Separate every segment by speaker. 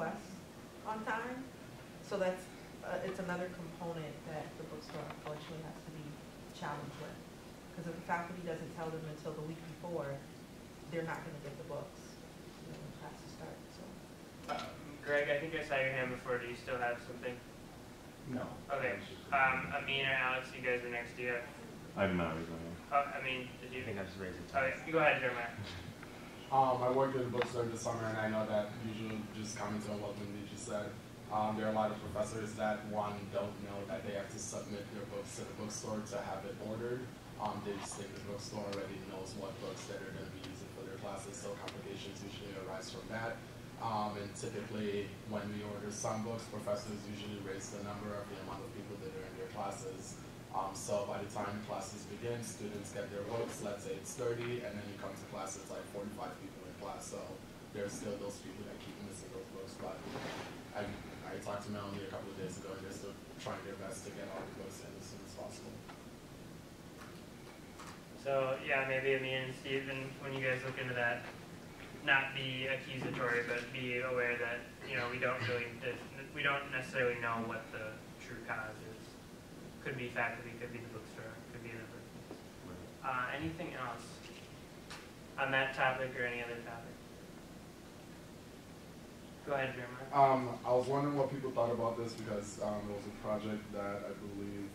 Speaker 1: requests on time. So that's, it's another component that the bookstore unfortunately has to be challenged with. Because if the faculty doesn't tell them until the week before, they're not gonna get the books, when classes start, so.
Speaker 2: Greg, I think I saw your hand before. Do you still have something?
Speaker 3: No.
Speaker 2: Okay. Amin or Alex, you guys are next. Do you have?
Speaker 4: I did not raise my hand.
Speaker 2: Oh, Amin, did you?
Speaker 5: I think I just raised it.
Speaker 2: Okay, you go ahead, Jeremiah.
Speaker 3: I worked at a bookstore this summer, and I know that usually just commenting on what Lindy just said, there are a lot of professors that, one, don't know that they have to submit their books to the bookstore to have it ordered. They just think the bookstore already knows what books that they're going to be using for their classes, so complications usually arise from that. And typically, when we order some books, professors usually raise the number of the amount of people that are in their classes. So by the time classes begin, students get their books, let's say it's 30, and then you come to class, it's like 45 people in class. So there's still those people that keep missing those books. But I talked to Melanie a couple of days ago, and they're still trying their best to get all the books in as soon as possible.
Speaker 2: So yeah, maybe Amin and Stephen, when you guys look into that, not be accusatory, but be aware that we don't necessarily know what the true cause is. Could be faculty, could be the bookstore, could be another. Anything else on that topic or any other topic? Go ahead, Jeremiah.
Speaker 3: I was wondering what people thought about this because there was a project that I believe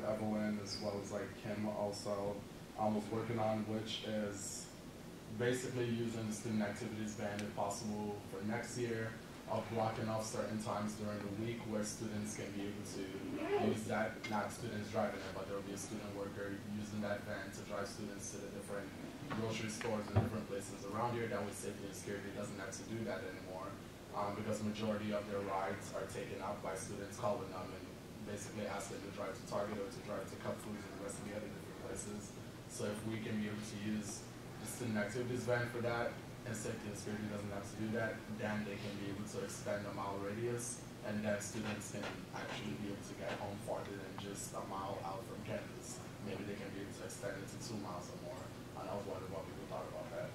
Speaker 3: Evelyn as well as like Kim also was working on, which is basically using the student activities ban if possible for next year, of blocking off certain times during the week where students can be able to use that, not students driving it, but there will be a student worker using that van to drive students to the different grocery stores and different places around here. That way safety and security doesn't have to do that anymore because majority of their rides are taken up by students calling them and basically asking them to drive to Target or to drive to Cup Foods and the rest of the other different places. So if we can be able to use the student activities van for that, and safety and security doesn't have to do that, then they can be able to extend the mile radius, and then students can actually be able to get home farther than just a mile out from campus. Maybe they can be able to extend it to 2 miles or more. And I was wondering what people thought about that.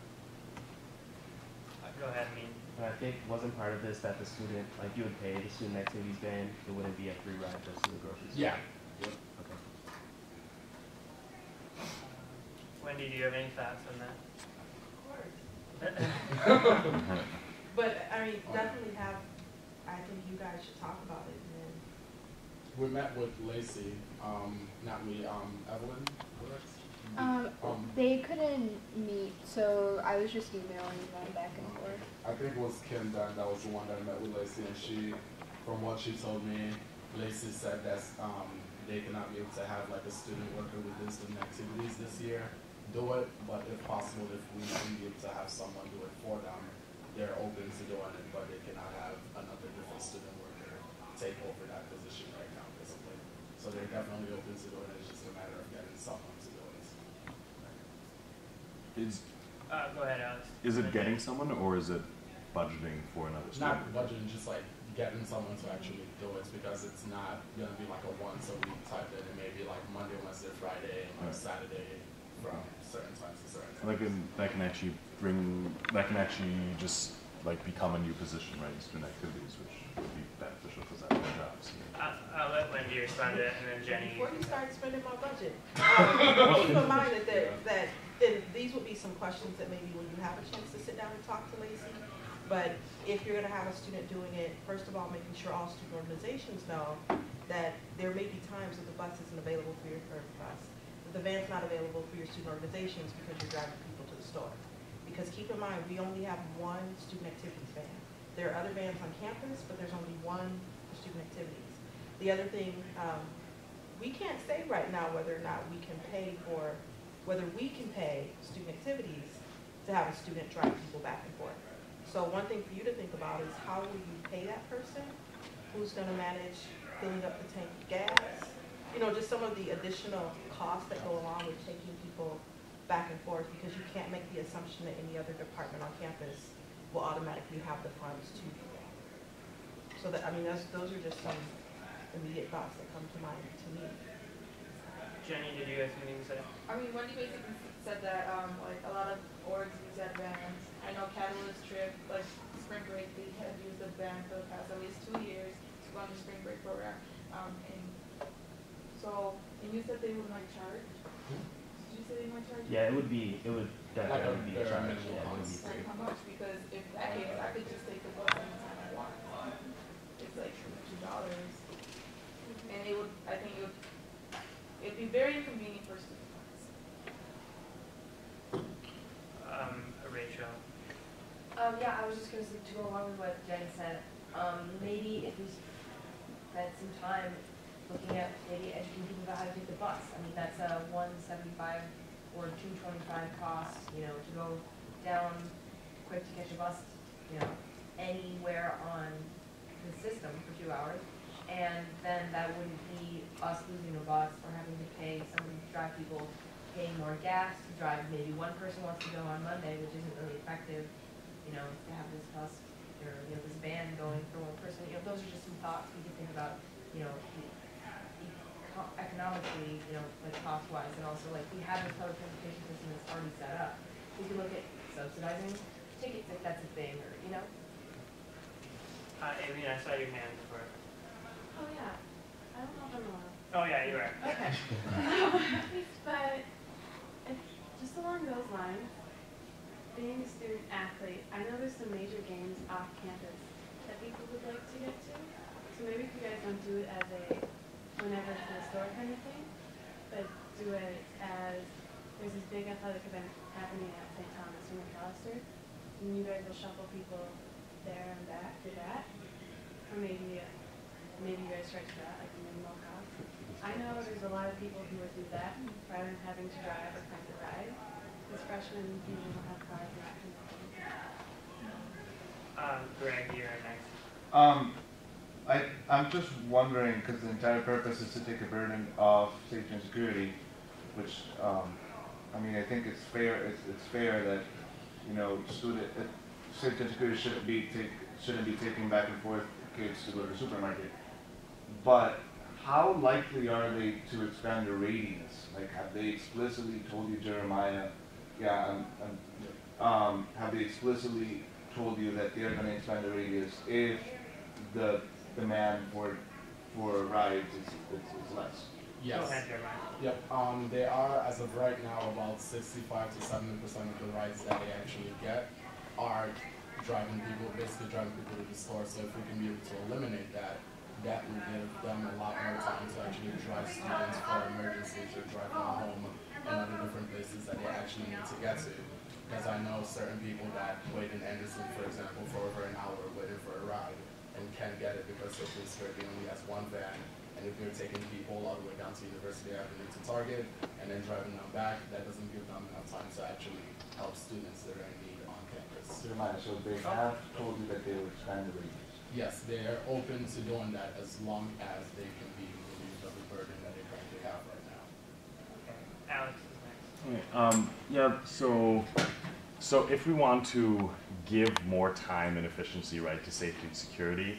Speaker 2: Go ahead, Amin.
Speaker 5: I think wasn't part of this that the student, like you would pay the student activities ban, it wouldn't be a free ride just to the grocery store?
Speaker 3: Yeah.
Speaker 5: Yep. Okay.
Speaker 2: Wendy, do you have any thoughts on that?
Speaker 1: But I mean, definitely have. I think you guys should talk about it. And then
Speaker 3: We met with Lacey, not me, Evelyn, correct?
Speaker 6: They couldn't meet, so I was just emailing them back and forth.
Speaker 3: I think it was Kim that was the one that met with Lacey, and she, from what she told me, Lacey said that they cannot be able to have like a student worker with the student activities this year do it, but if possible, if we can be able to have someone do it for them, they're open to doing it, but they cannot have another different student worker take over that position right now, basically. So they're definitely open to doing it, it's just a matter of getting someone to do it.
Speaker 2: Go ahead, Alex.
Speaker 4: Is it getting someone or is it budgeting for another student?
Speaker 3: Not budgeting, just like getting someone to actually do it, because it's not going to be like a once a week type thing. It may be like Monday, Wednesday, Friday, and like Saturday from certain times to certain times.
Speaker 4: Like that can actually just like become a new position, right? Student activities, which would be beneficial because that's their jobs.
Speaker 2: I'll let Wendy respond to it, and then Jenny.
Speaker 1: before you start spending my budget, keep in mind that these would be some questions that maybe when you have a chance to sit down and talk to Lacey. But if you're going to have a student doing it, first of all, making sure all student organizations know that there may be times that the bus isn't available for your bus. The van's not available for your student organizations because you're driving people to the store. Because keep in mind, we only have one student activities van. There are other vans on campus, but there's only one for student activities. The other thing, we can't say right now whether or not we can pay student activities to have a student drive people back and forth. So one thing for you to think about is how will you pay that person? Who's going to manage filling up the tank of gas? You know, just some of the additional costs that go along with taking people back and forth, because you can't make the assumption that any other department on campus will automatically have the funds to do that. So that, I mean, those are just some immediate thoughts that come to mind to me.
Speaker 2: Jenny, did you have anything to say?
Speaker 7: I mean, Wendy basically said that like a lot of orgs use that vans. I know Catalyst Trip, like spring break, they had used the band for the past at least 2 years to go on the spring break program. And you said they would like charge? Did you say they might charge?
Speaker 5: Yeah, it would definitely be a charge.
Speaker 3: minimal
Speaker 5: Yeah, it would be
Speaker 3: cost.
Speaker 5: free.
Speaker 7: Like how much? Because if that case, I could just take the bus anytime I want. It's like $2. And I think it'd be very inconvenient for students.
Speaker 2: Rachel.
Speaker 8: Yeah, I was just going to go along with what Jenny said. Maybe if we spent some time looking at maybe educating people about how to take the bus. I mean, that's a $175 or $225 cost, to go down quick to catch a bus, anywhere on the system for 2 hours. And then that wouldn't be us losing a bus or having to pay somebody to drive people, paying more gas to drive. Maybe one person wants to go on Monday, which isn't really effective, to have this bus or this van going for one person. Those are just some thoughts we could think about, economically, like cost-wise, and also like we have this public transportation system that's already set up. We could look at subsidizing tickets if that's a thing, or
Speaker 2: Aileen, I saw your hand before.
Speaker 9: Oh yeah, I don't know if I'm allowed.
Speaker 2: Oh yeah, you are.
Speaker 9: Okay. But just along those lines, being a student athlete, I know there's some major games off campus that people would like to get to. So maybe if you guys don't do it as a whenever it's in the store kind of thing, but do it as there's this big athletic event happening at St. Thomas or McAllister, and you guys will shuffle people there and back to that, or maybe you guys stretch that like a minimal cost. I know there's a lot of people who would do that rather than having to drive or find a ride, because freshmen usually don't have cars and that kind of thing.
Speaker 2: Greg, you're next.
Speaker 10: I'm just wondering, because the entire purpose is to take a burden of safety and security, which, I mean, I think it's fair. It's fair that, safety and security shouldn't be taking back and forth kids to go to the supermarket. But how likely are they to expand the radius? Like, have they explicitly told you, Jeremiah? Yeah, have they explicitly told you that they're going to expand the radius if the demand for rides is less?
Speaker 3: Yes.
Speaker 2: Go ahead, Jeremiah.
Speaker 3: Yep. They are, as of right now, about 65 to 70% of the rides that they actually get are basically driving people to the store. So if we can be able to eliminate that, that will give them a lot more time to actually drive students for emergencies or drive them home and other different places that they actually need to get to. Because I know certain people that wait in Anderson, for example, for over an hour waiting for a ride and can't get it because the police only has one van. And if they're taking people all the way down to University Avenue to Target and then driving them back, that doesn't give them enough time to actually help students that are in need on campus.
Speaker 10: Jeremiah, so they have told you that they will expand the radius?
Speaker 3: Yes, they're open to doing that as long as they can be relieved of the burden that they currently have right now.
Speaker 2: Alex is next.
Speaker 4: Okay, so if we want to give more time and efficiency, right, to safety and security,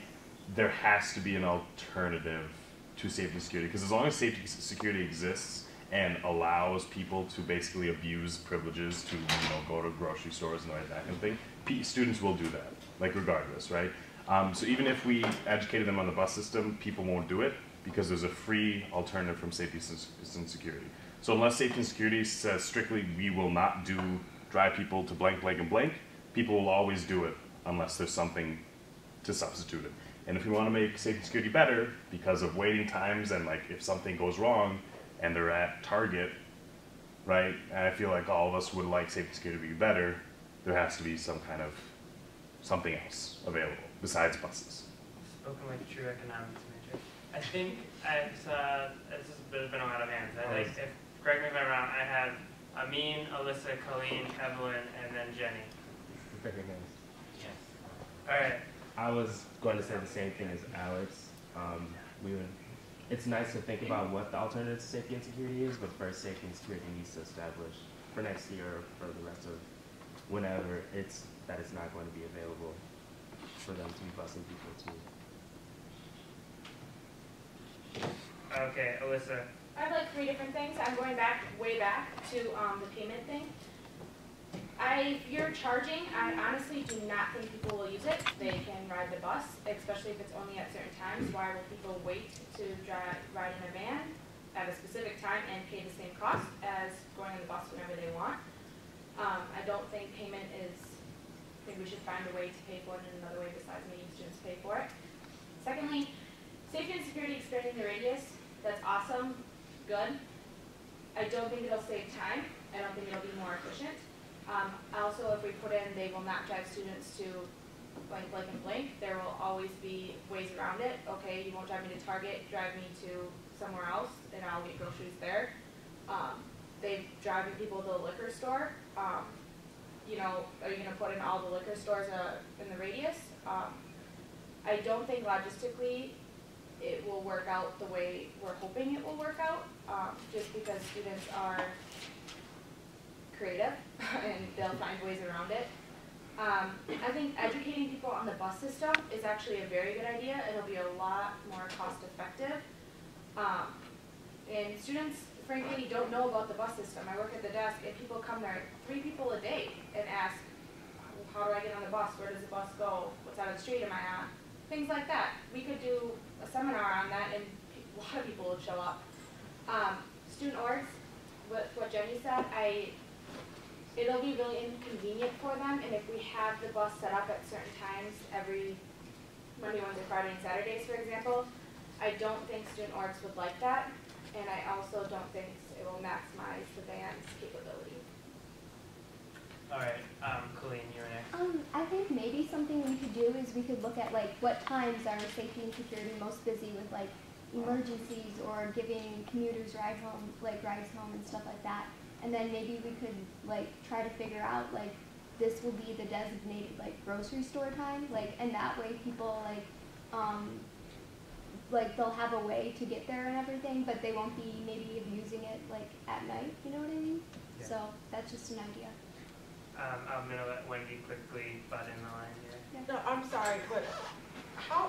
Speaker 4: there has to be an alternative to safety and security, because as long as safety and security exists and allows people to basically abuse privileges to go to grocery stores and that kind of thing, students will do that, like regardless, right? So even if we educated them on the bus system, people won't do it because there's a free alternative from safety and security. So unless safety and security says strictly we will not drive people to blank, blank, and blank, people will always do it unless there's something to substitute it. And if we want to make safety and security better because of waiting times and like if something goes wrong and they're at Target, right, and I feel like all of us would like safety and security to be better, there has to be some kind of something else available besides buses.
Speaker 2: Spoken like a true economics major. I think this has been a lot of hands. I think, correct me if I'm wrong, I have Amin, Alyssa, Colleen, Evelyn, and then Jenny.
Speaker 5: Very nice.
Speaker 2: Yes. All right.
Speaker 5: I was going to say the same thing as Alex. It's nice to think about what the alternative to safety and security is, but first safety and security needs to establish for next year or for the rest of whenever it's not going to be available for them to be busing people to.
Speaker 2: Okay, Alyssa.
Speaker 11: I have like 3 different things. I'm going way back to the payment thing. I
Speaker 7: If you're charging, I honestly do not think people will use it. They can ride the bus, especially if it's only at certain times. Why will people wait to ride in a van at a specific time and pay the same cost as going on the bus whenever they want? I don't think payment is, I think we should find a way to pay for it in another way besides making students pay for it. Secondly, safety and security expanding the radius, that's awesome, good. I don't think it'll save time. I don't think it'll be more efficient. Also, if we put in, they will not drive students to blank, blank, and blank, there will always be ways around it. Okay, you won't drive me to Target, drive me to somewhere else, and I'll get groceries there. They driving people to the liquor store. You know, are you going to put in all the liquor stores in the radius? I don't think logistically it will work out the way we're hoping it will work out, just because students are creative and they'll find ways around it. I think educating people on the bus system is actually a very good idea. It'll be a lot more cost effective. And students, frankly, don't know about the bus system. I work at the desk and people come there, 3 people a day, and ask, how do I get on the bus? Where does the bus go? What side of the street am I on? Things like that. We could do a seminar on that and a lot of people would show up. Student orgs, what Jenny said, it'll be really inconvenient for them, and if we have the bus set up at certain times every Monday, Wednesday, Friday, and Saturdays, for example, I don't think student orgs would like that, and I also don't think it will maximize the band's capability.
Speaker 2: All right, Colleen, you're next.
Speaker 6: I think maybe something we could do is we could look at like what times are safety and security most busy with like emergencies or giving commuters rides home and stuff like that. And then maybe we could like try to figure out like this will be the designated like grocery store time, like, and that way people like they'll have a way to get there and everything, but they won't be maybe abusing it like at night, you know what I mean?
Speaker 2: Yeah.
Speaker 6: So that's just an idea.
Speaker 2: I'm gonna let Wendy quickly butt in the line here.
Speaker 1: No, I'm sorry, but how